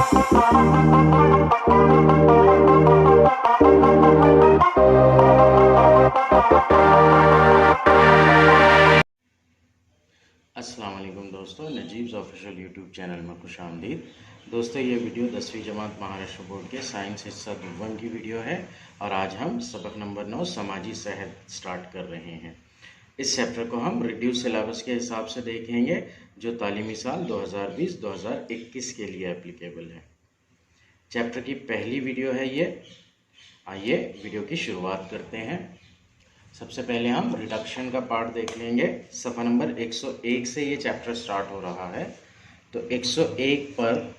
अस्सलाम वालेकुम दोस्तों, नजीब्स ऑफिशियल यूट्यूब चैनल में खुश आमदीद। दोस्तों, ये वीडियो 10वीं जमात महाराष्ट्र बोर्ड के साइंस हिस्सा दुर्गम की वीडियो है और आज हम सबक नंबर 9 समाजी सेहत स्टार्ट कर रहे हैं। इस चैप्टर को हम रिड्यूस सिलेबस के हिसाब से देखेंगे जो तालीमी साल 2020-2021 के लिए एप्लीकेबल है। चैप्टर की पहली वीडियो है ये। आइए वीडियो की शुरुआत करते हैं। सबसे पहले हम रिडक्शन का पार्ट देख लेंगे। सफ़ा नंबर 101 से ये चैप्टर स्टार्ट हो रहा है। तो 101 पर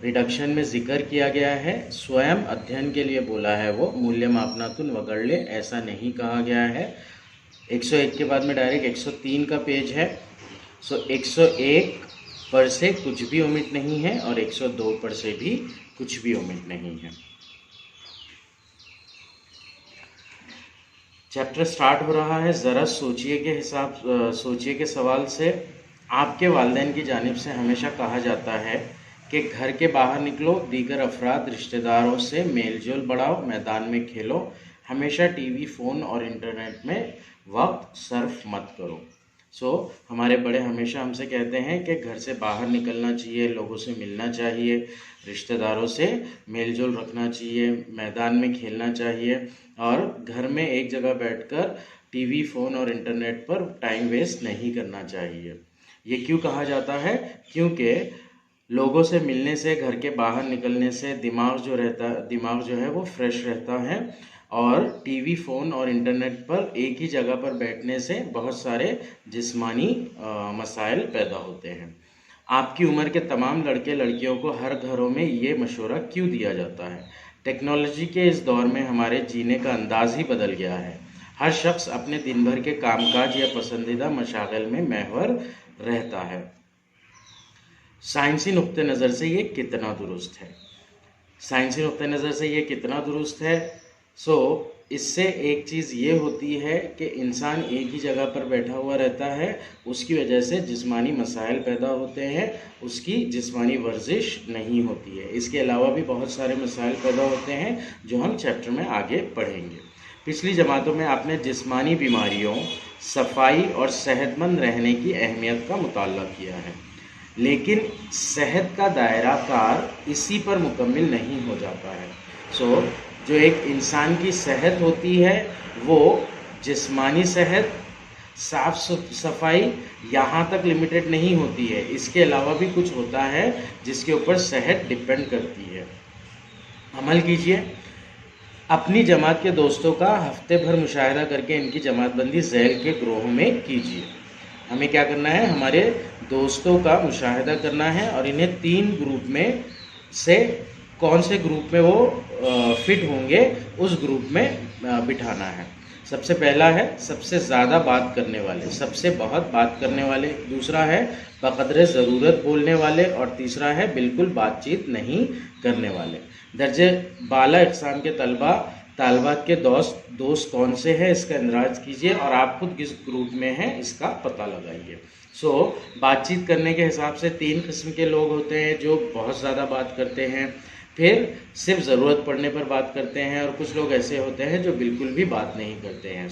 रिडक्शन में जिक्र किया गया है, स्वयं अध्ययन के लिए बोला है वो, मूल्य मापनातुन वगड़ले ऐसा नहीं कहा गया है। 101 के बाद में डायरेक्ट 103 का पेज है। 101 पर से कुछ भी ओमिट नहीं है और 102 पर से भी कुछ भी ओमिट नहीं है। चैप्टर स्टार्ट हो रहा है। ज़रा सोचिए के सवाल से। आपके वालिदैन की जानिब से हमेशा कहा जाता है कि घर के बाहर निकलो, दीगर अफराद रिश्तेदारों से मेल जोल बढ़ाओ, मैदान में खेलो, हमेशा टीवी, फ़ोन और इंटरनेट में वक्त सर्फ मत करो। हमारे बड़े हमेशा हमसे कहते हैं कि घर से बाहर निकलना चाहिए, लोगों से मिलना चाहिए, रिश्तेदारों से मेल जोल रखना चाहिए, मैदान में खेलना चाहिए और घर में एक जगह बैठकर टीवी, फ़ोन और इंटरनेट पर टाइम वेस्ट नहीं करना चाहिए। ये क्यों कहा जाता है? क्योंकि लोगों से मिलने से, घर के बाहर निकलने से दिमाग जो है वो फ्रेश रहता है और टीवी, फ़ोन और इंटरनेट पर एक ही जगह पर बैठने से बहुत सारे जिस्मानी मसाइल पैदा होते हैं। आपकी उम्र के तमाम लड़के लड़कियों को हर घरों में ये मशवरा क्यों दिया जाता है? टेक्नोलॉजी के इस दौर में हमारे जीने का अंदाज ही बदल गया है। हर शख्स अपने दिन भर के कामकाज या पसंदीदा मशागिल में महवर रहता है। साइंसी नुक्ते नज़र से ये कितना दुरुस्त है? साइंसी नुक्ते नज़र से ये कितना दुरुस्त है? इससे एक चीज़ ये होती है कि इंसान एक ही जगह पर बैठा हुआ रहता है, उसकी वजह से जिस्मानी मसाइल पैदा होते हैं, उसकी जिस्मानी वर्जिश नहीं होती है। इसके अलावा भी बहुत सारे मसाइल पैदा होते हैं जो हम चैप्टर में आगे पढ़ेंगे। पिछली जमातों में आपने जिस्मानी बीमारियों, सफाई और सेहतमंद रहने की अहमियत का मुताला किया है, लेकिन सेहत का दायरा कार इसी पर मुकम्मिल नहीं हो जाता है। जो एक इंसान की सेहत होती है वो जिस्मानी सेहत, साफ सफाई यहाँ तक लिमिटेड नहीं होती है, इसके अलावा भी कुछ होता है जिसके ऊपर सेहत डिपेंड करती है। अमल कीजिए। अपनी जमात के दोस्तों का हफ्ते भर मुशाहिदा करके इनकी जमातबंदी झैल के ग्रोह में कीजिए। हमें क्या करना है? हमारे दोस्तों का मुशाहिदा करना है और इन्हें 3 ग्रुप में से कौन से ग्रुप में वो फिट होंगे उस ग्रुप में बिठाना है। सबसे पहला है सबसे ज़्यादा बात करने वाले, सबसे बहुत बात करने वाले, दूसरा है बक़द्रे ज़रूरत बोलने वाले और तीसरा है बिल्कुल बातचीत नहीं करने वाले। दर्जे बाला इक़साम के तालबात के दोस्त कौन से हैं इसका अंदाज़ कीजिए और आप खुद किस ग्रुप में हैं इसका पता लगाइए। बातचीत करने के हिसाब से 3 किस्म के लोग होते हैं जो बहुत ज़्यादा बात करते हैं, फिर सिर्फ ज़रूरत पड़ने पर बात करते हैं और कुछ लोग ऐसे होते हैं जो बिल्कुल भी बात नहीं करते हैं।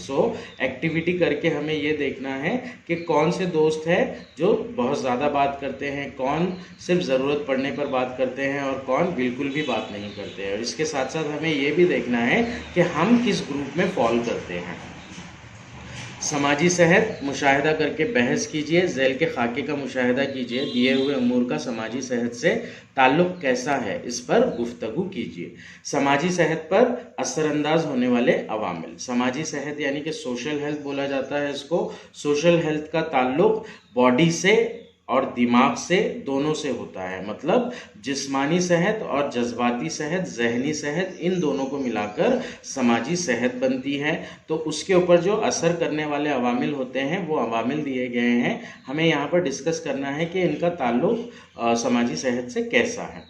एक्टिविटी करके हमें ये देखना है कि कौन से दोस्त हैं जो बहुत ज़्यादा बात करते हैं, कौन सिर्फ ज़रूरत पड़ने पर बात करते हैं और कौन बिल्कुल भी बात नहीं करते हैं। और इसके साथ साथ हमें ये भी देखना है कि हम किस ग्रुप में फॉल करते हैं। समाजी सेहत मुशाहिदा करके बहस कीजिए। झैल के खाके का मुशाहिदा कीजिए, दिए हुए अमूर का समाजी सेहत से ताल्लुक़ कैसा है इस पर गुफ्तगू कीजिए। समाजी सेहत पर असरअंदाज होने वाले अवामिल। समाजी सेहत यानी कि सोशल हेल्थ बोला जाता है इसको। सोशल हेल्थ का ताल्लुक़ बॉडी से और दिमाग से, दोनों से होता है। मतलब जिस्मानी सेहत और जज्बाती सेहत, जहनी सेहत, इन दोनों को मिलाकर समाजी सेहत बनती है। तो उसके ऊपर जो असर करने वाले अवामिल होते हैं वो अवामिल दिए गए हैं। हमें यहाँ पर डिस्कस करना है कि इनका ताल्लुक़ समाजी सेहत से कैसा है।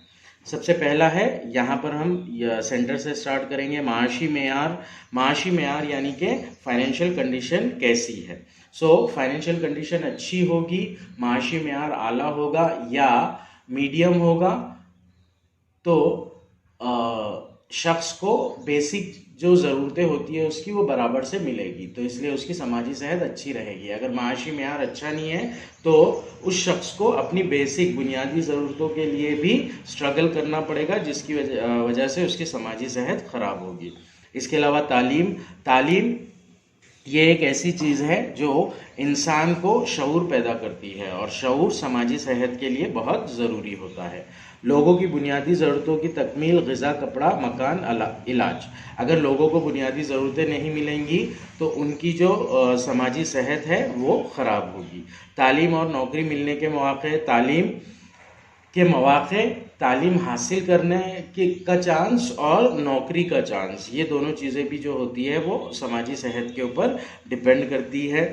सबसे पहला है, यहाँ पर हम सेंटर से स्टार्ट करेंगे, माशी मेयार। माशी मेयार यानी कि फाइनेंशियल कंडीशन कैसी है। फाइनेंशियल कंडीशन अच्छी होगी, माशी मेयार आला होगा, या मीडियम होगा तो शख्स को बेसिक जो ज़रूरतें होती है उसकी वो बराबर से मिलेगी, तो इसलिए उसकी समाजी सेहत अच्छी रहेगी। अगर माशी मेयार अच्छा नहीं है तो उस शख्स को अपनी बेसिक बुनियादी ज़रूरतों के लिए भी स्ट्रगल करना पड़ेगा, जिसकी वजह से उसकी समाजी सेहत ख़राब होगी। इसके अलावा तालीम ये एक ऐसी चीज़ है जो इंसान को शऊर पैदा करती है, और शऊर समाजी सेहत के लिए बहुत ज़रूरी होता है। लोगों की बुनियादी ज़रूरतों की तकमील, ग़िज़ा, कपड़ा, मकान, इलाज। अगर लोगों को बुनियादी ज़रूरतें नहीं मिलेंगी तो उनकी जो समाजी सेहत है वो ख़राब होगी। तालीम और नौकरी मिलने के मौक़े, तालीम हासिल करने का चांस और नौकरी का चांस, ये दोनों चीज़ें भी जो होती है वो समाजी सेहत के ऊपर डिपेंड करती है।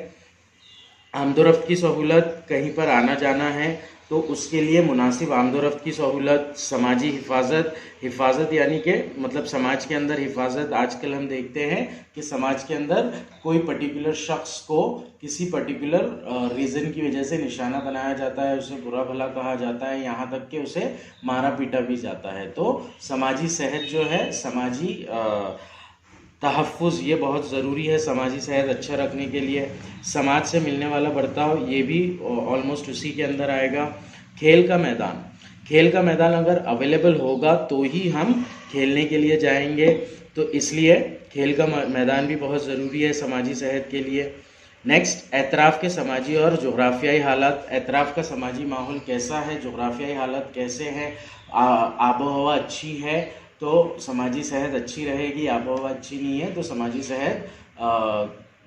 आमदोरफ्त की सहूलत, कहीं पर आना जाना है तो उसके लिए मुनासिब आमदोरफ्त की सहूलत, समाजी हिफाजत यानी कि मतलब समाज के अंदर हिफाजत। आजकल हम देखते हैं कि समाज के अंदर कोई पर्टिकुलर शख्स को किसी पर्टिकुलर रीज़न की वजह से निशाना बनाया जाता है, उसे बुरा भला कहा जाता है, यहाँ तक कि उसे मारा पीटा भी जाता है। तो समाजी सेहत जो है, समाजी तहफ़्फ़ुज़, ये बहुत ज़रूरी है समाजी सेहत अच्छा रखने के लिए। समाज से मिलने वाला बर्ताव, ये भी ऑलमोस्ट उसी के अंदर आएगा। खेल का मैदान अगर अवेलेबल होगा तो ही हम खेलने के लिए जाएंगे, तो इसलिए खेल का मैदान भी बहुत ज़रूरी है समाजी सेहत के लिए। नेक्स्ट, एतराफ़ के समाजी और जोग्राफियाई हालात। एतराफ़ का समाजी माहौल कैसा है, जोग्राफियाई हालत कैसे हैं, आबो हवा अच्छी है तो समाजी सेहत अच्छी रहेगी, आबो हवा अच्छी नहीं है तो समाजी सेहत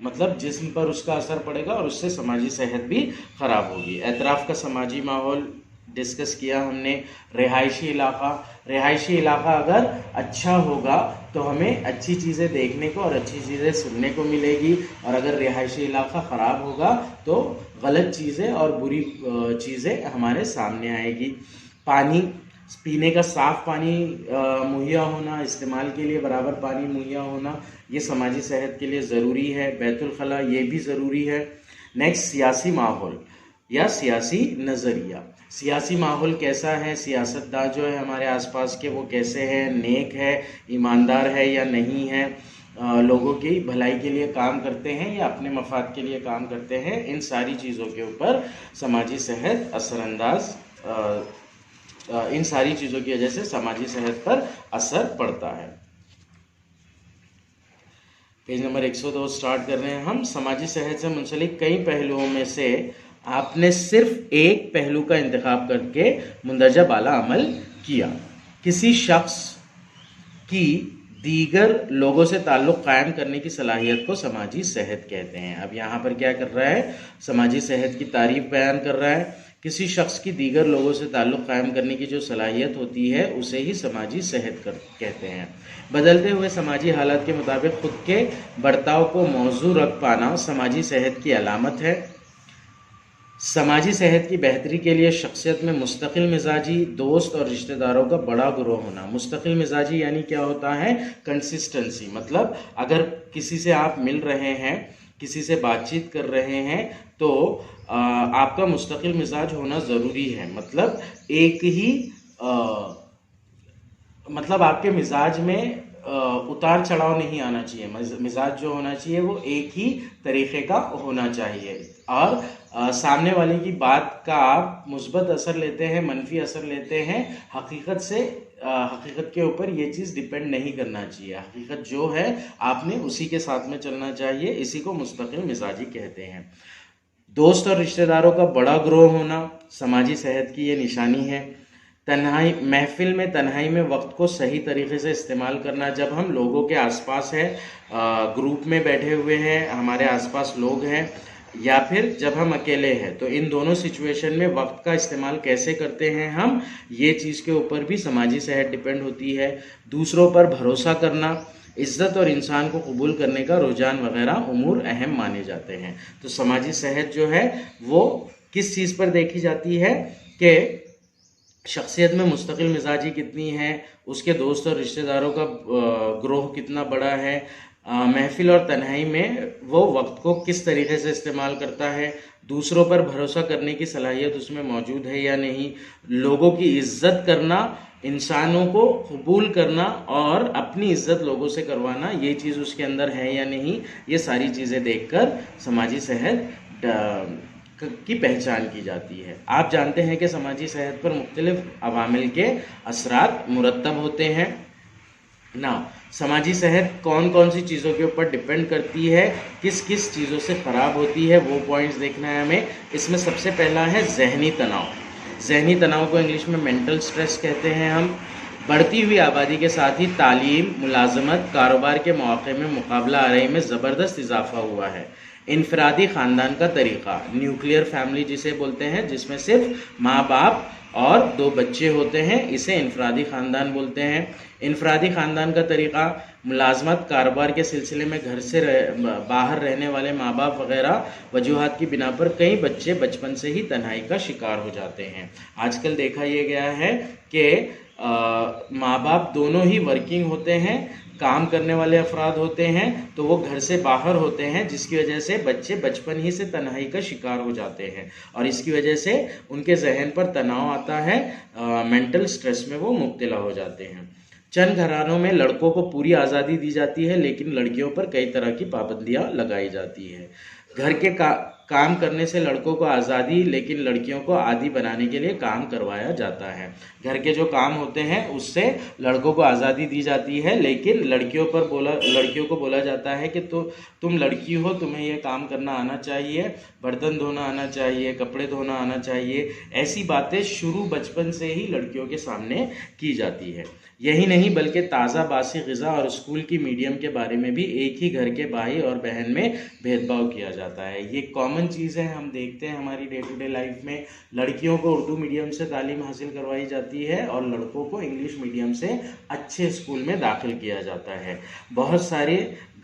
मतलब जिस्म पर उसका असर पड़ेगा और उससे समाजी सेहत भी ख़राब होगी। एतराफ़ का समाजी माहौल डिस्कस किया हमने। रिहायशी इलाक़ा अगर अच्छा होगा तो हमें अच्छी चीज़ें देखने को और अच्छी चीज़ें सुनने को मिलेगी, और अगर रिहायशी इलाक़ा ख़राब होगा तो गलत चीज़ें और बुरी चीज़ें हमारे सामने आएगी। पानी, पीने का साफ़ पानी मुहैया होना, इस्तेमाल के लिए बराबर पानी मुहैया होना, ये समाजी सेहत के लिए ज़रूरी है। बैतुल खला, ये भी ज़रूरी है। नेक्स्ट, सियासी माहौल या सियासी नज़रिया। सियासी माहौल कैसा है, सियासतदान जो है हमारे आसपास के वो कैसे हैं, नेक है, ईमानदार है या नहीं है, लोगों की भलाई के लिए काम करते हैं या अपने मफाद के लिए काम करते हैं, इन सारी चीज़ों के ऊपर समाजी सेहत असरअंदाज, इन सारी चीज़ों की वजह से समाजी सेहत पर असर पड़ता है। पेज नंबर 102 स्टार्ट कर रहे हैं हम। समाजी सेहत से मुंसलिक कई पहलुओं में से आपने सिर्फ एक पहलू का इंतखाब करके मुंदरजा बाला अमल किया। किसी शख्स की दीगर लोगों से ताल्लुक़ कायम करने की सलाहियत को समाजी सेहत कहते हैं। अब यहाँ पर क्या कर रहा है, समाजी सेहत की तारीफ बयान कर रहा है। किसी शख्स की दीगर लोगों से ताल्लुक़ कायम करने की जो सलाहियत होती है उसे ही समाजी सेहत कहते हैं। बदलते हुए समाजी हालात के मुताबिक खुद के बर्ताव को मौजू रख पाना समाजी सेहत की अलामत है। समाजी सेहत की बेहतरी के लिए शख्सियत में मुस्तकिल मिजाजी, दोस्त और रिश्तेदारों का बड़ा ग्रोह होना। मुस्तकिल मिजाजी यानी क्या होता है, कंसिस्टेंसी, मतलब अगर किसी से आप मिल रहे हैं, किसी से बातचीत कर रहे हैं तो आपका मुस्तकिल मिजाज होना ज़रूरी है। मतलब एक ही मतलब आपके मिजाज में उतार चढ़ाव नहीं आना चाहिए। मिजाज जो होना चाहिए वो एक ही तरीक़े का होना चाहिए, और सामने वाले की बात का आप मुस्बत असर लेते हैं, मनफी असर लेते हैं, हकीकत के ऊपर ये चीज़ डिपेंड नहीं करना चाहिए। हकीकत जो है आपने उसी के साथ में चलना चाहिए, इसी को मुस्तकिल मिजाजी कहते हैं। दोस्त और रिश्तेदारों का बड़ा ग्रोह होना समाजी सेहत की ये निशानी है। महफिल में तन्हाई में वक्त को सही तरीके से इस्तेमाल करना। जब हम लोगों के आसपास हैं, ग्रुप में बैठे हुए हैं, हमारे आसपास लोग हैं, या फिर जब हम अकेले हैं, तो इन दोनों सिचुएशन में वक्त का इस्तेमाल कैसे करते हैं हम, ये चीज़ के ऊपर भी समाजी सेहत डिपेंड होती है। दूसरों पर भरोसा करना, इज़्ज़त और इंसान को कबूल करने का रुझान वगैरह उमूर अहम माने जाते हैं। तो समाजी सेहत जो है वो किस चीज़ पर देखी जाती है कि शख्सियत में मुस्तकिल मिजाजी कितनी है, उसके दोस्त और रिश्तेदारों का ग्रोह कितना बड़ा है, महफिल और तन्हाई में वो वक्त को किस तरीके से इस्तेमाल करता है, दूसरों पर भरोसा करने की सलाहियत उसमें मौजूद है या नहीं, लोगों की इज्जत करना, इंसानों को कबूल करना और अपनी इज्जत लोगों से करवाना, ये चीज़ उसके अंदर है या नहीं, ये सारी चीज़ें देखकर समाजी सेहत की पहचान की जाती है। आप जानते हैं कि समाजी सेहत पर मुख्तलिफ अवामिल के असरात मुरतब होते हैं ना। समाजी सेहत कौन कौन सी चीज़ों के ऊपर डिपेंड करती है, किस किस चीज़ों से ख़राब होती है, वो पॉइंट्स देखना है हमें। इसमें सबसे पहला है जहनी तनाव। जहनी तनाव को इंग्लिश में मेंटल स्ट्रेस कहते हैं हम। बढ़ती हुई आबादी के साथ ही तालीम, मुलाजमत, कारोबार के मौके में मुकाबला आराई में ज़बरदस्त इजाफा हुआ है। इनफरादी ख़ानदान का तरीक़ा, न्यूक्लियर फैमिली जिसे बोलते हैं, जिसमें सिर्फ माँ बाप और 2 बच्चे होते हैं, इसे इनफरादी ख़ानदान बोलते हैं। इनफरादी ख़ानदान का तरीक़ा, मुलाजमत, कारोबार के सिलसिले में घर से बाहर रहने वाले माँ बाप वगैरह वजूहात की बिना पर कई बच्चे बचपन से ही तन्हाई का शिकार हो जाते हैं। आजकल देखा ये गया है कि माँ बाप दोनों ही वर्किंग होते हैं, काम करने वाले अफराद होते हैं, तो वो घर से बाहर होते हैं, जिसकी वजह से बच्चे बचपन ही से तन्हाई का शिकार हो जाते हैं और इसकी वजह से उनके जहन पर तनाव आता है, मेंटल स्ट्रेस में वो मुब्तला हो जाते हैं। चंद घरानों में लड़कों को पूरी आज़ादी दी जाती है, लेकिन लड़कियों पर कई तरह की पाबंदियां लगाई जाती है। घर के काम करने से लड़कों को आज़ादी, लेकिन लड़कियों को आदी बनाने के लिए काम करवाया जाता है। घर के जो काम होते हैं उससे लड़कों को आज़ादी दी जाती है, लेकिन लड़कियों को बोला जाता है कि तुम लड़की हो, तुम्हें ये काम करना आना चाहिए, बर्तन धोना आना चाहिए, कपड़े धोना आना चाहिए। ऐसी बातें शुरू बचपन से ही लड़कियों के सामने की जाती है। यही नहीं बल्कि ताज़ा बासी ग़िज़ा और स्कूल की मीडियम के बारे में भी एक ही घर के भाई और बहन में भेदभाव किया जाता है। ये कॉमन चीज़ है, हम देखते हैं हमारी डे टू डे लाइफ में। लड़कियों को उर्दू मीडियम से तालीम हासिल करवाई जाती है और लड़कों को इंग्लिश मीडियम से अच्छे स्कूल में दाखिल किया जाता है। बहुत सारे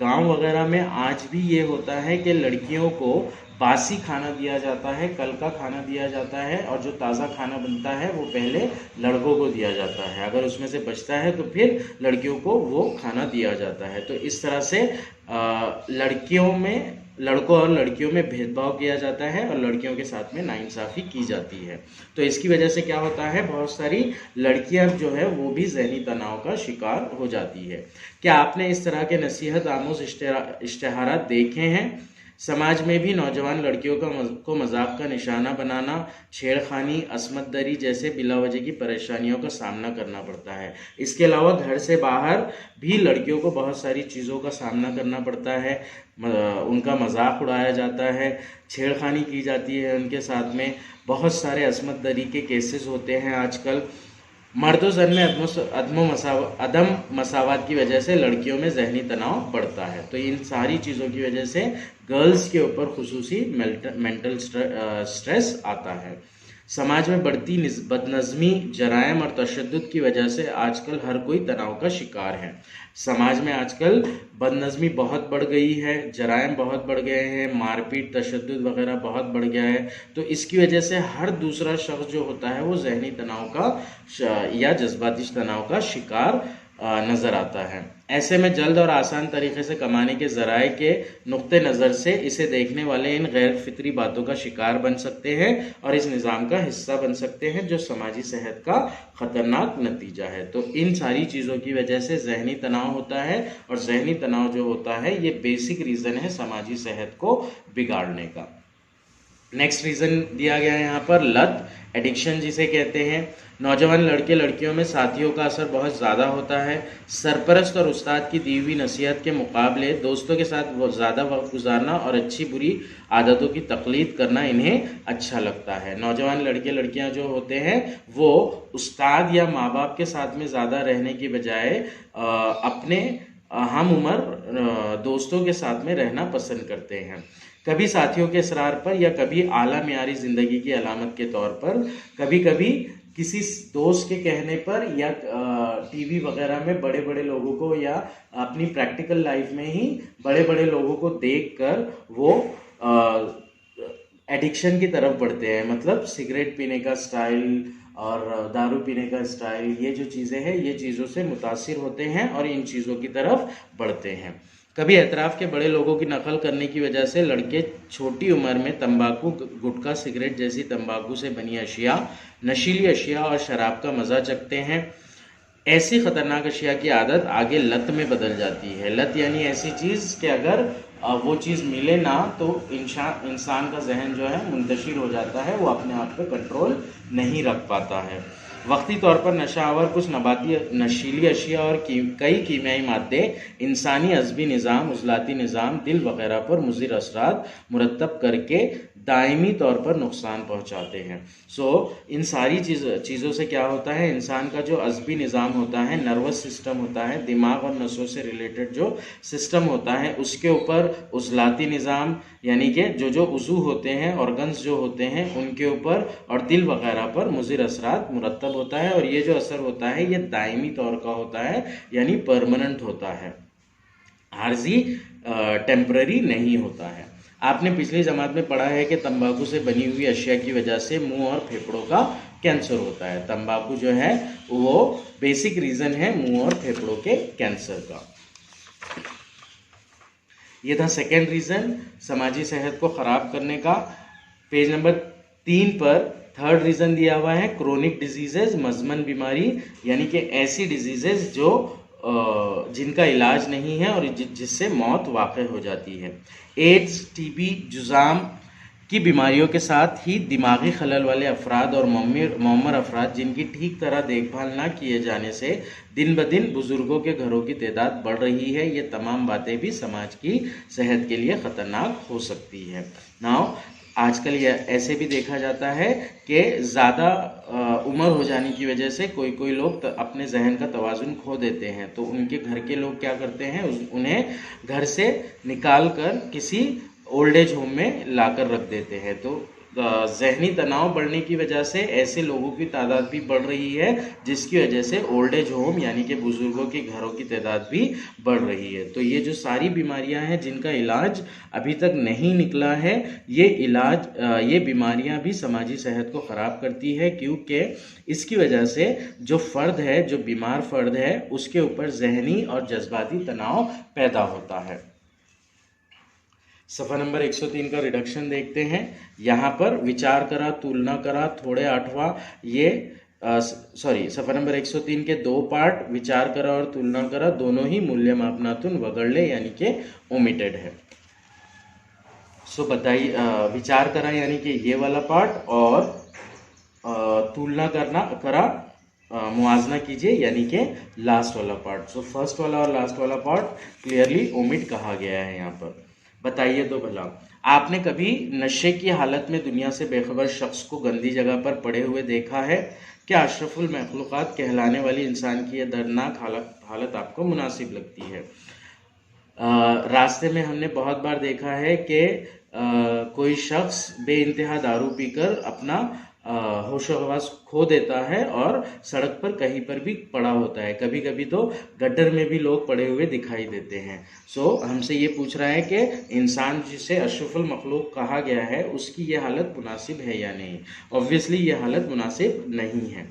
गांव वगैरह में आज भी ये होता है कि लड़कियों को बासी खाना दिया जाता है, कल का खाना दिया जाता है और जो ताज़ा खाना बनता है वो पहले लड़कों को दिया जाता है। अगर उसमें से बचता है तो फिर लड़कियों को वो खाना दिया जाता है। तो इस तरह से लड़कों और लड़कियों में भेदभाव किया जाता है और लड़कियों के साथ में नाइंसाफ़ी की जाती है। तो इसकी वजह से क्या होता है, बहुत सारी लड़कियां जो है वो भी ज़हनी तनाव का शिकार हो जाती है। क्या आपने इस तरह के नसीहत आमोज़ इश्तिहारात देखे हैं? समाज में भी नौजवान लड़कियों को मजाक का निशाना बनाना, छेड़खानी, असमत दरी जैसे बिलावजह की परेशानियों का सामना करना पड़ता है। इसके अलावा घर से बाहर भी लड़कियों को बहुत सारी चीज़ों का सामना करना पड़ता है। उनका मजाक उड़ाया जाता है, छेड़खानी की जाती है उनके साथ में। बहुत सारे असमत दरी के केसेस होते हैं आजकल। मर्द और जन में अदम मसावत की वजह से लड़कियों में जहनी तनाव बढ़ता है। तो इन सारी चीज़ों की वजह से गर्ल्स के ऊपर खुसूसी मेंटल स्ट्रेस आता है। समाज में बढ़ती बदनज़मी, जराइम और तशद्दुद की वजह से आजकल हर कोई तनाव का शिकार है। समाज में आजकल बदनज़मी बहुत बढ़ गई है, जराइम बहुत बढ़ गए हैं, मारपीट, तशद्दुद वगैरह बहुत बढ़ गया है। तो इसकी वजह से हर दूसरा शख्स जो होता है वो जहनी तनाव का या जज्बाती तनाव का शिकार नज़र आता है। ऐसे में जल्द और आसान तरीके से कमाने के ज़राए के नुक्ते नज़र से इसे देखने वाले इन गैर फितरी बातों का शिकार बन सकते हैं और इस निज़ाम का हिस्सा बन सकते हैं, जो समाजी सेहत का ख़तरनाक नतीजा है। तो इन सारी चीज़ों की वजह से जहनी तनाव होता है और जहनी तनाव जो होता है ये बेसिक रीज़न है समाजी सेहत को बिगाड़ने का। नेक्स्ट रीज़न दिया गया है यहाँ पर लत, एडिक्शन जिसे कहते हैं। नौजवान लड़के लड़कियों में साथियों का असर बहुत ज़्यादा होता है। सरपरस्त और उस्ताद की दी हुई नसीहत के मुकाबले दोस्तों के साथ ज़्यादा वक्त गुजारना और अच्छी बुरी आदतों की तकलीद करना इन्हें अच्छा लगता है। नौजवान लड़के लड़कियां जो होते हैं वो उस्ताद या माँ बाप के साथ में ज़्यादा रहने की बजाय अपने हम उम्र दोस्तों के साथ में रहना पसंद करते हैं। कभी साथियों के इसरार पर या कभी आला मियारी ज़िंदगी की अलामत के तौर पर, कभी कभी किसी दोस्त के कहने पर या टीवी वगैरह में बड़े बड़े लोगों को या अपनी प्रैक्टिकल लाइफ में ही बड़े बड़े लोगों को देखकर वो एडिक्शन की तरफ बढ़ते हैं। मतलब सिगरेट पीने का स्टाइल और दारू पीने का स्टाइल, ये जो चीज़ें हैं ये चीज़ों से मुतासिर होते हैं और इन चीज़ों की तरफ बढ़ते हैं। कभी एतराफ़ के बड़े लोगों की नकल करने की वजह से लड़के छोटी उम्र में तंबाकू, गुटखा, सिगरेट जैसी तंबाकू से बनी अशिया, नशीली अशिया और शराब का मज़ा चखते हैं। ऐसी ख़तरनाक अशिया की आदत आगे लत में बदल जाती है। लत यानी ऐसी चीज़ कि अगर वो चीज़ मिले ना तो इंसान का जहन जो है मुंतशिर हो जाता है, वो अपने आप पे कंट्रोल नहीं रख पाता है। वक्ती तौर पर नशा आवर कुछ नबाती नशीली अशिया और कई कीमियाई मादे इंसानी अज़बी निज़ाम, उज़लाती निज़ाम, दिल वगैरह पर मुज़िर असरात मुरतब करके दायमी तौर पर नुकसान पहुंचाते हैं। इन सारी चीज़ों से क्या होता है, इंसान का जो अज़बी निज़ाम होता है, नर्वस सिस्टम होता है, दिमाग और नसों से रिलेटेड जो सिस्टम होता है, उसके ऊपर उज़लाती निज़ाम यानी कि जो उज़ू होते हैं, ऑर्गन्स जो होते हैं उनके ऊपर और दिल वगैरह पर मुज़िर असरात मुरतब होता है। और ये जो असर होता है ये दायमी तौर का होता है, यानी परमानेंट होता है, आर्जी टेम्पररी नहीं होता है। आपने पिछली जमात में पढ़ा है कि तंबाकू से बनी हुई अशिया की वजह से मुंह और फेफड़ों का कैंसर होता है। तंबाकू जो है वो बेसिक रीज़न है मुंह और फेफड़ों के कैंसर का। ये था सेकेंड रीज़न समाजी सेहत को ख़राब करने का। पेज नंबर 3 पर थर्ड रीज़न दिया हुआ है क्रोनिक डिजीजेज, मज़मन बीमारी, यानी कि ऐसी डिजीजेज जो जिनका इलाज नहीं है और जिससे मौत वाक़ई हो जाती है। एड्स, टीबी, जुज़ाम की बीमारियों के साथ ही दिमागी खलल वाले अफराद और मौमर अफराद जिनकी ठीक तरह देखभाल ना किए जाने से दिन ब दिन बुज़ुर्गों के घरों की तादाद बढ़ रही है। ये तमाम बातें भी समाज की सेहत के लिए ख़तरनाक हो सकती है। नाउ आजकल यह ऐसे भी देखा जाता है कि ज़्यादा उम्र हो जाने की वजह से कोई लोग अपने जहन का तवाज़ुन खो देते हैं, तो उनके घर के लोग क्या करते हैं, उन्हें घर से निकाल कर किसी ओल्ड एज होम में लाकर रख देते हैं। तो ज़हनी तनाव बढ़ने की वजह से ऐसे लोगों की तादाद भी बढ़ रही है, जिसकी वजह से ओल्ड एज होम यानी कि बुज़ुर्गों के घरों की तादाद भी बढ़ रही है। तो ये जो सारी बीमारियां हैं जिनका इलाज अभी तक नहीं निकला है, ये बीमारियां भी समाजी सेहत को ख़राब करती है, क्योंकि इसकी वजह से जो फ़र्द है, जो बीमार फ़र्द है, उसके ऊपर ज़हनी और जज्बाती तनाव पैदा होता है। सफ़ा नंबर 103 का रिडक्शन देखते हैं। यहाँ पर विचार करा, तुलना करा, थोड़े आठवां, ये सफ़ा नंबर 103 के 2 पार्ट विचार करा और तुलना करा दोनों ही मूल्य मापनातुन वगड़ले यानी कि ओमिटेड है। बताइए, विचार करा यानी कि ये वाला पार्ट और तुलना करा मुआजना कीजिए यानी कि लास्ट वाला पार्ट। फर्स्ट वाला और लास्ट वाला पार्ट क्लियरली ओमिट कहा गया है यहाँ पर। बताइए तो भला, आपने कभी नशे की हालत में दुनिया से बेखबर शख्स को गंदी जगह पर पड़े हुए देखा है? क्या अशरफुल मखलूक़ात कहलाने वाली इंसान की यह दर्दनाक हालत आपको मुनासिब लगती है? रास्ते में हमने बहुत बार देखा है कि कोई शख्स बेइंतहा दारू पीकर अपना होश हवास खो देता है और सड़क पर कहीं पर भी पड़ा होता है। कभी कभी तो गटर में भी लोग पड़े हुए दिखाई देते हैं। हमसे ये पूछ रहा है कि इंसान जिसे अशरफुल मखलूक कहा गया है उसकी ये हालत मुनासिब है या नहीं। ऑब्वियसली ये हालत मुनासिब नहीं है।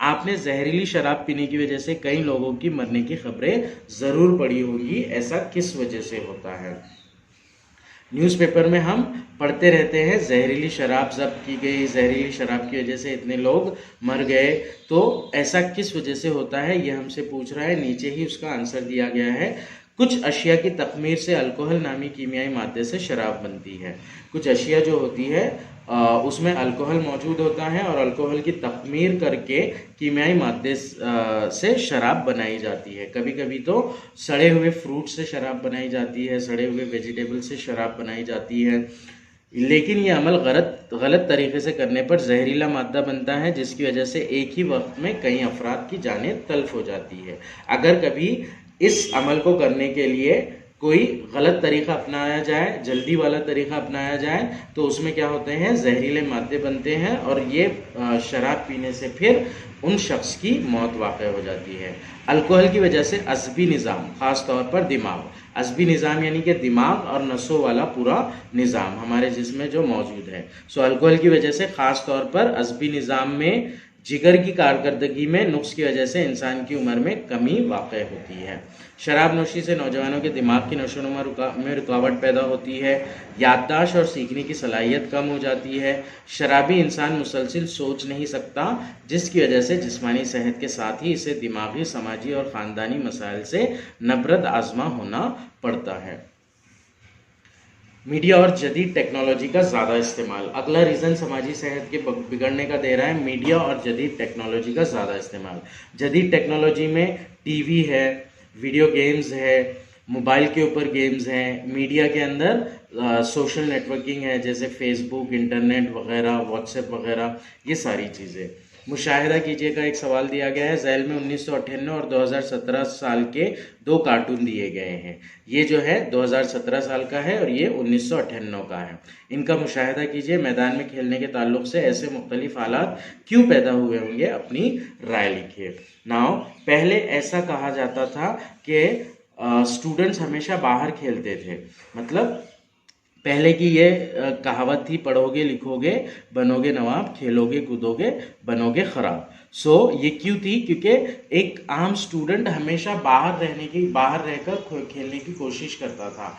आपने जहरीली शराब पीने की वजह से कई लोगों की मरने की खबरें ज़रूर पढ़ी होगी। ऐसा किस वजह से होता है? न्यूज़पेपर में हम पढ़ते रहते हैं जहरीली शराब जब्त की गई, जहरीली शराब की वजह से इतने लोग मर गए। तो ऐसा किस वजह से होता है, ये हमसे पूछ रहा है। नीचे ही उसका आंसर दिया गया है। कुछ अशिया की तखमीर से अल्कोहल नामी कीमियाई मादे से शराब बनती है। कुछ अशिया जो होती है उसमें अल्कोहल मौजूद होता है और अल्कोहल की तखमीर करके कीमियाई मादे से शराब बनाई जाती है। कभी कभी तो सड़े हुए फ्रूट से शराब बनाई जाती है, सड़े हुए वेजिटेबल से शराब बनाई जाती है। लेकिन ये अमल गलत तरीके से करने पर जहरीला मादा बनता है, जिसकी वजह से एक ही वक्त में कई अफराद की जानें तल्फ हो जाती है। अगर कभी इस अमल को करने के लिए कोई गलत तरीका अपनाया जाए, जल्दी वाला तरीका अपनाया जाए, तो उसमें क्या होते हैं, जहरीले मादे बनते हैं और ये शराब पीने से फिर उन शख्स की मौत वाक़ हो जाती है। अल्कोहल की वजह से अज़बी निज़ाम, ख़ास तौर पर दिमाग, अज़बी निज़ाम यानी कि दिमाग और नसों वाला पूरा निज़ाम हमारे जिस्म में जो मौजूद है। अल्कोहल की वजह से ख़ास तौर पर अज़बी निज़ाम में जिगर की कारकर्दगी में नुक्स की वजह से इंसान की उम्र में कमी वाक़ होती है। शराब नोशी से नौजवानों के दिमाग की नशोनुमा में रुकावट पैदा होती है। याददाश्त और सीखने की सलाहियत कम हो जाती है। शराबी इंसान मुसलसिल सोच नहीं सकता, जिसकी वजह से जिस्मानी सेहत के साथ ही इसे दिमागी, समाजी और ख़ानदानी मसाइल से नबरद आज़मा होना पड़ता है। मीडिया और जदीद टेक्नोलॉजी का ज़्यादा इस्तेमाल। अगला रीज़न समाजी सेहत के बिगड़ने का दे रहा है मीडिया और जदीद टेक्नोलॉजी का ज़्यादा इस्तेमाल। जदीद टेक्नोलॉजी में टीवी है, वीडियो गेम्स है, मोबाइल के ऊपर गेम्स हैं, मीडिया के अंदर सोशल नेटवर्किंग है जैसे फेसबुक, इंटरनेट वगैरह, व्हाट्सएप वगैरह, ये सारी चीज़ें। मुशाहिदा कीजिएगा, एक सवाल दिया गया है। झैल में 1998 और 2017 साल के 2 कार्टून दिए गए हैं। ये जो है 2017 साल का है और ये 1998 का है। इनका मुशाहिदा कीजिए। मैदान में खेलने के ताल्लुक से ऐसे मुख्तलिफ हालात क्यों पैदा हुए होंगे, अपनी राय लिखिए। नाउ, पहले ऐसा कहा जाता था कि स्टूडेंट्स हमेशा बाहर खेलते थे। मतलब पहले की ये कहावत थी, पढ़ोगे लिखोगे बनोगे नवाब, खेलोगे कूदोगे बनोगे खराब। सो ये क्यों थी? क्योंकि एक आम स्टूडेंट हमेशा बाहर रहकर खेलने की कोशिश करता था।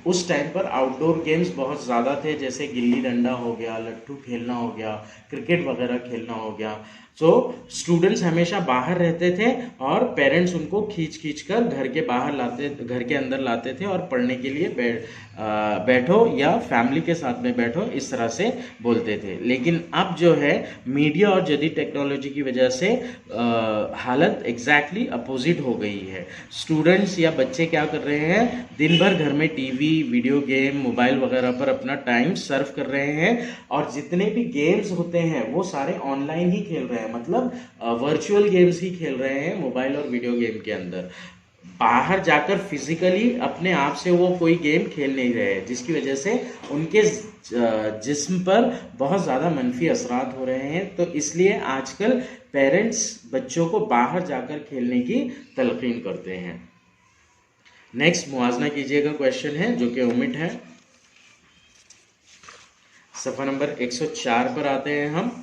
उस टाइम पर आउटडोर गेम्स बहुत ज़्यादा थे, जैसे गिल्ली डंडा हो गया, लट्टू खेलना हो गया, क्रिकेट वगैरह खेलना हो गया। सो स्टूडेंट्स हमेशा बाहर रहते थे और पेरेंट्स उनको खींच कर घर के अंदर लाते थे और पढ़ने के लिए बैठो या फैमिली के साथ में बैठो, इस तरह से बोलते थे। लेकिन अब जो है मीडिया और जदीद टेक्नोलॉजी की वजह से हालत एग्जैक्टली अपोजिट हो गई है। स्टूडेंट्स या बच्चे क्या कर रहे हैं, दिन भर घर में टीवी, वीडियो गेम, मोबाइल वगैरह पर अपना टाइम सर्व कर रहे हैं और जितने भी गेम्स होते हैं वो सारे ऑनलाइन ही खेल रहे हैं। मतलब वर्चुअल गेम्स ही खेल रहे हैं मोबाइल और वीडियो गेम के अंदर। बाहर जाकर फिजिकली अपने आप से वो कोई गेम खेल नहीं रहे, जिसकी वजह से उनके जिस्म पर बहुत ज़्यादा मनफी असरात हो रहे हैं। तो इसलिए आजकल पेरेंट्स बच्चों को बाहर जाकर खेलने की तलकीन करते हैं। नेक्स्ट मुआजना कीजिएगा क्वेश्चन है जो कि ओमिट है। सफ़ा नंबर 104 पर आते हैं हम।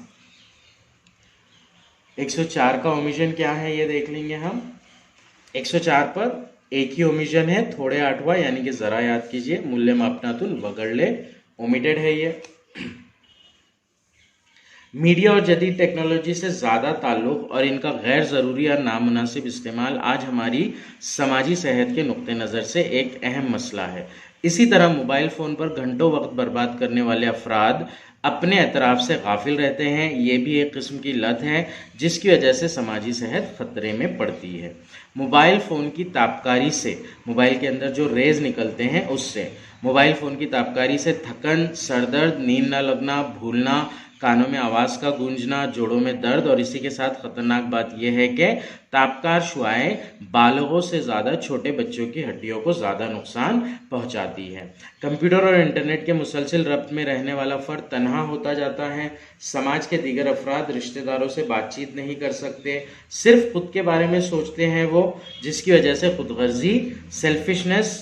104 का ओमिशन क्या है ये देख लेंगे हम। 104 पर एक ही ओमिशन है, थोड़े आठवा, यानी कि ज़रा याद कीजिए, मूल्य मापनातुन वगड़ले, ओमिटेड है ये। मीडिया और जदीद टेक्नोलॉजी से ज़्यादा ताल्लुक़ और इनका गैर ज़रूरी और नामुनासिब इस्तेमाल आज हमारी समाजी सेहत के नुक्ते नज़र से एक अहम मसला है। इसी तरह मोबाइल फ़ोन पर घंटों वक्त बर्बाद करने वाले अफराद अपने एतराफ़ से गाफिल रहते हैं। ये भी एक किस्म की लत है जिसकी वजह से समाजी सेहत ख़तरे में पड़ती है। मोबाइल फ़ोन की तापकारी से, मोबाइल के अंदर जो रेज़ निकलते हैं उससे, मोबाइल फ़ोन की तापकारी से थकन, सरदर्द, नींद न लगना, भूलना, कानों में आवाज़ का गूंजना, जोड़ों में दर्द, और इसी के साथ ख़तरनाक बात यह है कि तापकार शुआएं बालगों से ज़्यादा छोटे बच्चों की हड्डियों को ज़्यादा नुकसान पहुंचाती है। कंप्यूटर और इंटरनेट के मुसलसल रब्त में रहने वाला फ़र्द तन्हा होता जाता है। समाज के दीगर अफराद रिश्तेदारों से बातचीत नहीं कर सकते, सिर्फ खुद के बारे में सोचते हैं वो, जिसकी वजह से खुदगर्जी, सेल्फिशनेस,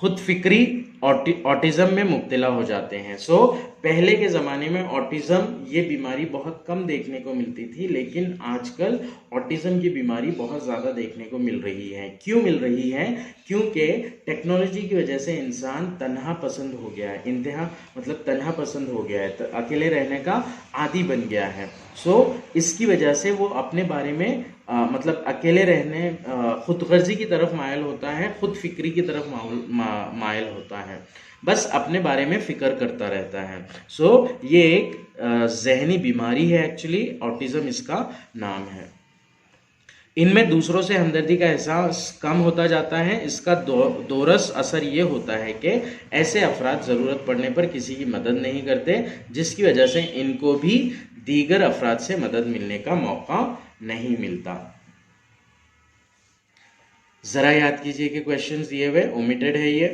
खुद फिक्री, ऑटिज़म में मुब्तला हो जाते हैं। सो पहले के ज़माने में ऑटिज़म ये बीमारी बहुत कम देखने को मिलती थी, लेकिन आजकल ऑटिज़म की बीमारी बहुत ज़्यादा देखने को मिल रही है। क्यों मिल रही है? क्योंकि टेक्नोलॉजी की वजह से इंसान तन्हा पसंद हो गया है, मतलब तन्हा पसंद हो गया है, अकेले रहने का आदी बन गया है। सो इसकी वजह से वो अपने बारे में मतलब अकेले रहने, खुदगर्जी की तरफ मायल होता है, खुद फिक्री की तरफ मायल होता है, बस अपने बारे में फ़िक्र करता रहता है। सो ये एक जहनी बीमारी है, एक्चुअली ऑटिज़म इसका नाम है। इनमें दूसरों से हमदर्दी का एहसास कम होता जाता है। इसका दोरस असर ये होता है कि ऐसे अफराद ज़रूरत पड़ने पर किसी की मदद नहीं करते, जिसकी वजह से इनको भी दीगर अफराद से मदद मिलने का मौका नहीं मिलता। ज़रा याद कीजिए कि क्वेश्चंस दिए हुए ओमिटेड है ये।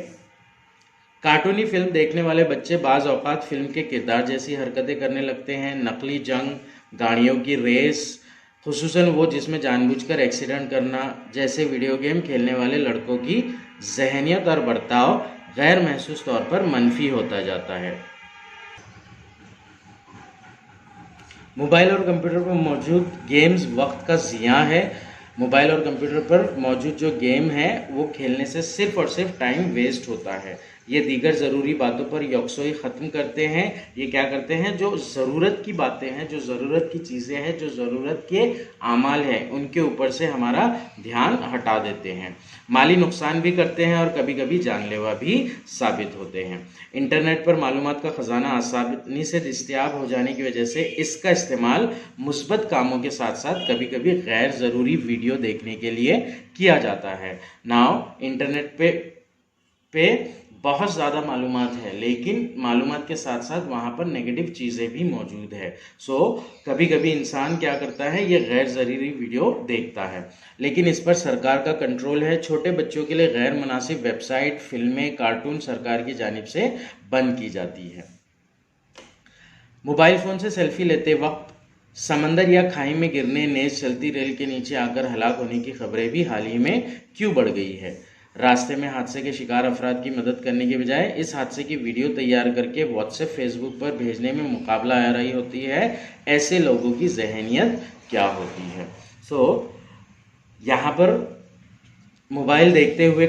कार्टूनी फिल्म देखने वाले बच्चे बाज़ औक़ात फिल्म के किरदार जैसी हरकतें करने लगते हैं। नकली जंग, गाड़ियों की रेस, खुसूसन वो जिसमें जानबूझकर एक्सीडेंट करना जैसे वीडियो गेम खेलने वाले लड़कों की जहनियत और बर्ताव गैर महसूस तौर पर मनफी होता जाता है। मोबाइल और कंप्यूटर पर मौजूद गेम्स वक्त का ज़िया है। मोबाइल और कंप्यूटर पर मौजूद जो गेम है वो खेलने से सिर्फ और सिर्फ टाइम वेस्ट होता है। ये दीगर ज़रूरी बातों पर यकसोई ख़त्म करते हैं। ये क्या करते हैं, जो ज़रूरत की बातें हैं, जो ज़रूरत की चीज़ें हैं, जो ज़रूरत के आमाल हैं, उनके ऊपर से हमारा ध्यान हटा देते हैं। माली नुकसान भी करते हैं और कभी कभी जानलेवा भी साबित होते हैं। इंटरनेट पर मालूमात का ख़जाना आसानी से दस्तयाब हो जाने की वजह से इसका इस्तेमाल मुस्बत कामों के साथ साथ कभी कभी गैर ज़रूरी वीडियो देखने के लिए किया जाता है। नाउ इंटरनेट पे बहुत ज़्यादा मालूमात है, लेकिन मालूमात के साथ साथ वहाँ पर नेगेटिव चीज़ें भी मौजूद है। सो कभी कभी इंसान क्या करता है, ये गैर ज़रूरी वीडियो देखता है, लेकिन इस पर सरकार का कंट्रोल है। छोटे बच्चों के लिए गैर मुनासिब वेबसाइट, फिल्में, कार्टून सरकार की जानिब से बंद की जाती है। मोबाइल फ़ोन से सेल्फी लेते वक्त समंदर या खाई में गिरने, नेज़ चलती रेल के नीचे आकर हलाक होने की खबरें भी हाल ही में क्यों बढ़ गई है। रास्ते में हादसे के शिकार अफराद की मदद करने के बजाय इस हादसे की वीडियो तैयार करके व्हाट्सएप, फेसबुक पर भेजने में मुकाबला आ रही होती है। ऐसे लोगों की जहनियत क्या होती है। सो यहाँ पर मोबाइल देखते हुए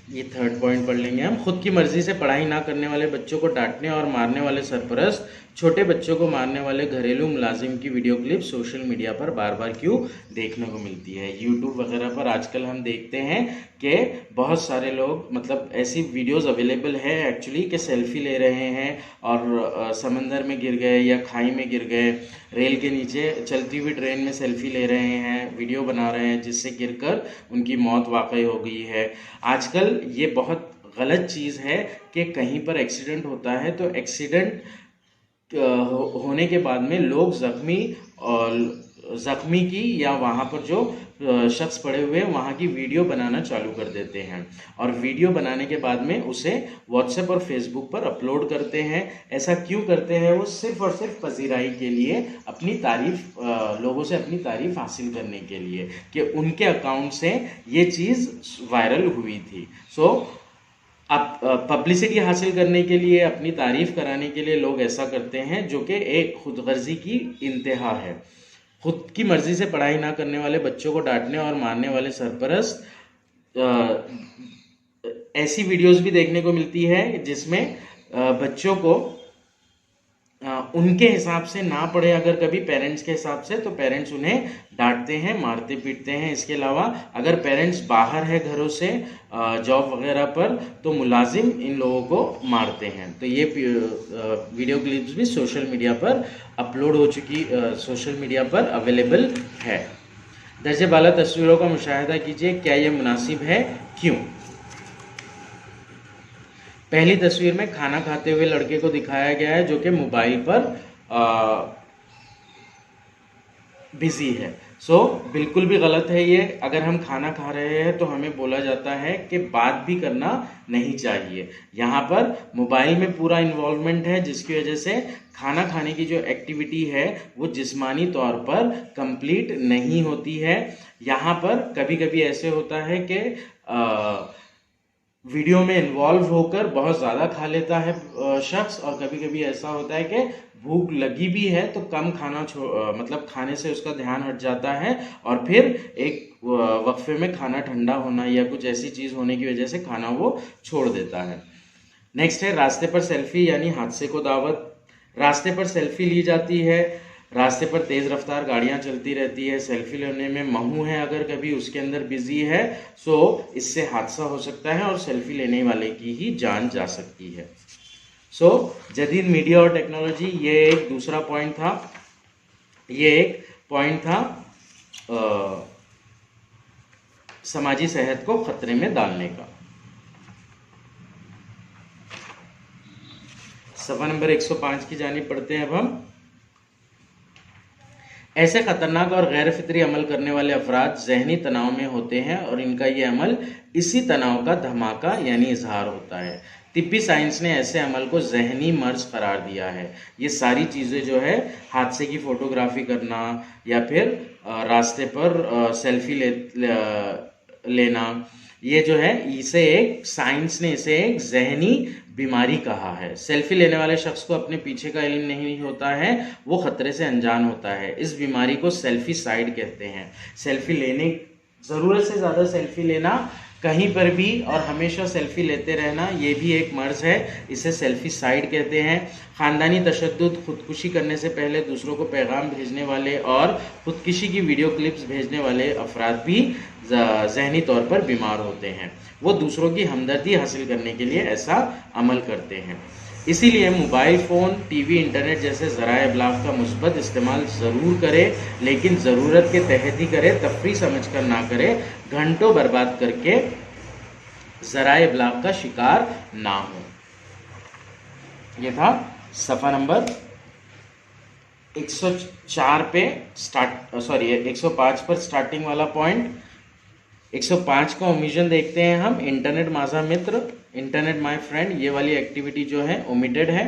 ये थर्ड पॉइंट पढ़ लेंगे हम। खुद की मर्जी से पढ़ाई ना करने वाले बच्चों को डांटने और मारने वाले सरपरस्त, छोटे बच्चों को मारने वाले घरेलू मुलाजिम की वीडियो क्लिप सोशल मीडिया पर बार बार क्यों देखने को मिलती है। यूट्यूब वगैरह पर आजकल हम देखते हैं कि बहुत सारे लोग, मतलब ऐसी वीडियोस अवेलेबल है एक्चुअली, कि सेल्फी ले रहे हैं और समंदर में गिर गए या खाई में गिर गए, रेल के नीचे चलती हुई ट्रेन में सेल्फी ले रहे हैं, वीडियो बना रहे हैं, जिससे गिरकर उनकी मौत वाकई हो गई है। आजकल ये बहुत गलत चीज़ है कि कहीं पर एक्सीडेंट होता है तो एक्सीडेंट होने के बाद में लोग ज़ख्मी की या वहाँ पर जो शख्स पड़े हुए हैं वहाँ की वीडियो बनाना चालू कर देते हैं, और वीडियो बनाने के बाद में उसे व्हाट्सएप और फेसबुक पर अपलोड करते हैं। ऐसा क्यों करते हैं? वो सिर्फ और सिर्फ पजीराई के लिए, अपनी तारीफ, लोगों से अपनी तारीफ हासिल करने के लिए कि उनके अकाउंट से ये चीज़ वायरल हुई थी। सो अब पब्लिसिटी हासिल करने के लिए, अपनी तारीफ कराने के लिए लोग ऐसा करते हैं, जो कि एक खुदगर्जी की इंतहा है। खुद की मर्जी से पढ़ाई ना करने वाले बच्चों को डांटने और मारने वाले सरपरस्त, ऐसी वीडियोस भी देखने को मिलती है जिसमें बच्चों को उनके हिसाब से ना पढ़े, अगर कभी पेरेंट्स के हिसाब से, तो पेरेंट्स उन्हें डांटते हैं, मारते पीटते हैं। इसके अलावा अगर पेरेंट्स बाहर है घरों से जॉब वगैरह पर, तो मुलाजिम इन लोगों को मारते हैं। तो ये वीडियो क्लिप्स भी सोशल मीडिया पर अपलोड हो चुकी, सोशल मीडिया पर अवेलेबल है। दर्जे बाला तस्वीरों का मुशाहिदा कीजिए, क्या ये मुनासिब है, क्यों। पहली तस्वीर में खाना खाते हुए लड़के को दिखाया गया है जो कि मोबाइल पर बिजी है। सो बिल्कुल भी गलत है ये। अगर हम खाना खा रहे हैं तो हमें बोला जाता है कि बात भी करना नहीं चाहिए। यहाँ पर मोबाइल में पूरा इन्वॉल्वमेंट है, जिसकी वजह से खाना खाने की जो एक्टिविटी है वो जिस्मानी तौर पर कंप्लीट नहीं होती है। यहाँ पर कभी कभी ऐसे होता है कि वीडियो में इन्वॉल्व होकर बहुत ज़्यादा खा लेता है शख्स, और कभी कभी ऐसा होता है कि भूख लगी भी है तो कम खाना मतलब खाने से उसका ध्यान हट जाता है, और फिर एक वक्फे में खाना ठंडा होना या कुछ ऐसी चीज़ होने की वजह से खाना वो छोड़ देता है। नेक्स्ट है रास्ते पर सेल्फी यानी हादसे को दावत। रास्ते पर सेल्फी ली जाती है, रास्ते पर तेज़ रफ्तार गाड़ियां चलती रहती है, सेल्फी लेने में महू है, अगर कभी उसके अंदर बिजी है, सो इससे हादसा हो सकता है और सेल्फी लेने वाले की ही जान जा सकती है। सो जदीद मीडिया और टेक्नोलॉजी, ये एक दूसरा पॉइंट था। ये एक पॉइंट था समाजी सेहत को खतरे में डालने का। सफा नंबर 105 की जानिब पढ़ते हैं अब हम। ऐसे खतरनाक और गैर फितरी अमल करने वाले अफराद जहनी तनाव में होते हैं और इनका ये अमल इसी तनाव का धमाका यानी इजहार होता है। तिब्बी साइंस ने ऐसे अमल को जहनी मर्ज करार दिया है। ये सारी चीज़ें जो है, हादसे की फ़ोटोग्राफी करना या फिर रास्ते पर सेल्फी लेना, ये जो है, इसे एक साइंस ने इसे एक जहनी बीमारी कहा है। सेल्फी लेने वाले शख्स को अपने पीछे का इल्म नहीं होता है, वो खतरे से अनजान होता है। इस बीमारी को सेल्फिसाइड कहते हैं। सेल्फी लेने, ज़रूरत से ज़्यादा सेल्फी लेना, कहीं पर भी और हमेशा सेल्फी लेते रहना, ये भी एक मर्ज़ है, इसे सेल्फिसाइड कहते हैं। ख़ानदानी तशद्दुद, खुदकुशी करने से पहले दूसरों को पैगाम भेजने वाले और खुदकुशी की वीडियो क्लिप्स भेजने वाले अफराद भी ज़हनी तौर पर बीमार होते हैं। वो दूसरों की हमदर्दी हासिल करने के लिए ऐसा अमल करते हैं। इसीलिए मोबाइल फ़ोन, टीवी, इंटरनेट जैसे ज़राए इब्लाग का मुस्बत इस्तेमाल ज़रूर करें, लेकिन ज़रूरत के तहत ही करें, तफरी समझ कर ना करें, घंटों बर्बाद करके ज़राए इब्लाग का शिकार ना हो। ये था सफ़ा नंबर 104 पे 105 पर स्टार्टिंग वाला पॉइंट। 105 का ओमिशन देखते हैं हम। इंटरनेट माझा मित्र, इंटरनेट माय फ्रेंड, ये वाली एक्टिविटी जो है ओमिटेड है।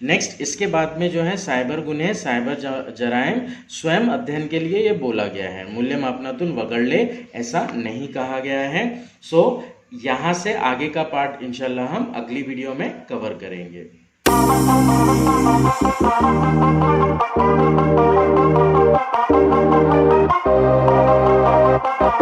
नेक्स्ट इसके बाद में जो है साइबर गुन्हे, साइबर जराइम स्वयं अध्ययन के लिए ये बोला गया है। मूल्य मापनातुन वगड़ले ऐसा नहीं कहा गया है। सो यहाँ से आगे का पार्ट इंशाल्लाह हम अगली वीडियो में कवर करेंगे।